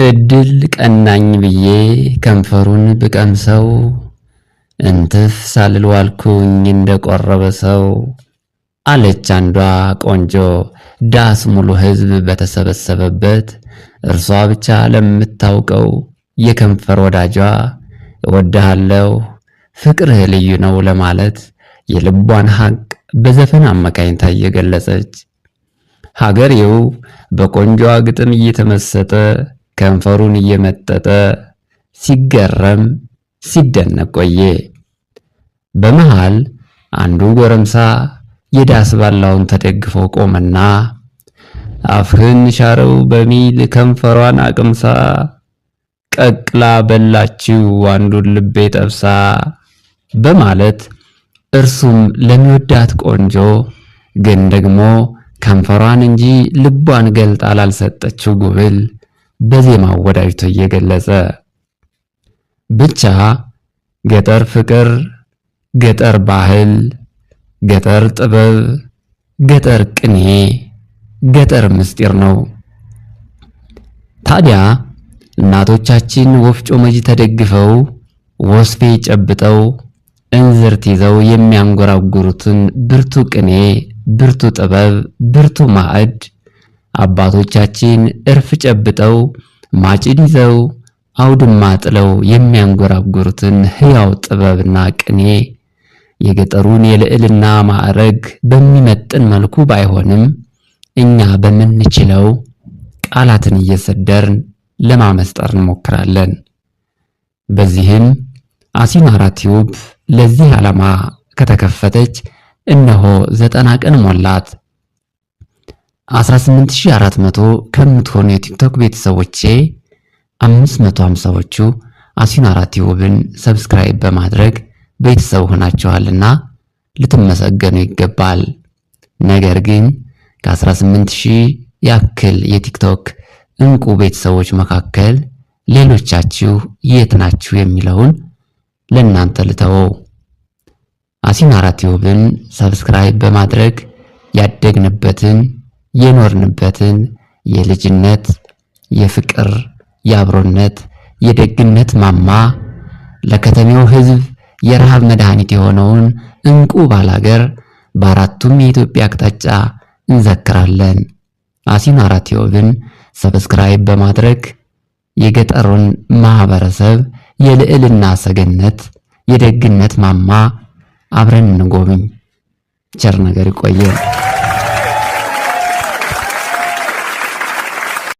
እድል ቀናኝ ብዬ ከንፈሩን ብቀምሰው እንትፍ ሳልል ዋልኩኝ እንደቆረበ ሰው አለች አንዷ ቆንጆ ዳስ ሙሉ ሕዝብ በተሰበሰበበት እርሷ ብቻ ለምታውቀው የከንፈር ወዳጇ እወድሃለሁ ፍቅርህ ልዩ ነው ለማለት የልቧን ሐቅ በዘፈን አማካኝታ እየገለጸች ሀገሬው በቆንጆዋ ግጥም እየተመሰጠ ከንፈሩን እየመጠጠ ሲገረም ሲደነቅ ቆየ። በመሃል አንዱ ጎረምሳ የዳስ ባላውን ተደግፎ ቆመና አፍህን ሻረው በሚል ከንፈሯን አቅምሳ ቀቅላ በላችው አንዱን ልቤ ጠብሳ በማለት እርሱም ለሚወዳት ቆንጆ ግን ደግሞ ከንፈሯን እንጂ ልቧን ገልጣ ላልሰጠችው ጉብል በዜማ ወዳጅቶ እየገለጸ ብቻ ገጠር ፍቅር፣ ገጠር ባህል፣ ገጠር ጥበብ፣ ገጠር ቅኔ፣ ገጠር ምስጢር ነው። ታዲያ እናቶቻችን ወፍጮ መጂ ተደግፈው ወስፌ ጨብጠው እንዝርት ይዘው የሚያንጎራጉሩትን ብርቱ ቅኔ፣ ብርቱ ጥበብ፣ ብርቱ ማዕድ አባቶቻችን እርፍ ጨብጠው ማጭድ ይዘው አውድማ ጥለው የሚያንጎራጉሩትን ሕያው ጥበብና ቅኔ የገጠሩን የልዕልና ማዕረግ በሚመጥን መልኩ ባይሆንም እኛ በምንችለው ቃላትን እየሰደርን ለማመስጠር እንሞክራለን። በዚህም አሲናራ ቲዩብ ለዚህ ዓላማ ከተከፈተች እነሆ 90 ቀን ሞላት። 18400 ከምትሆኑ የቲክቶክ ቤተሰቦቼ 550ዎቹ አሲናራ ቲዩብን ሰብስክራይብ በማድረግ ቤተሰብ ሆናችኋልና ልትመሰገኑ ይገባል። ነገር ግን ከ18000 ያክል የቲክቶክ እንቁ ቤተሰቦች መካከል ሌሎቻችሁ የት ናችሁ የሚለውን ለእናንተ ልተወው። አሲናራ ቲዩብን ሰብስክራይብ በማድረግ ያደግንበትን የኖርንበትን የልጅነት፣ የፍቅር፣ የአብሮነት፣ የደግነት ማማ ለከተሜው ሕዝብ የረሃብ መድኃኒት የሆነውን እንቁ ባላገር በአራቱም የኢትዮጵያ አቅጣጫ እንዘክራለን። አሲናራ ቲዩብን ሰብስክራይብ በማድረግ የገጠሩን ማህበረሰብ የልዕልና ሰገነት፣ የደግነት ማማ አብረን እንጎብኝ። ቸር ነገር ይቆየን።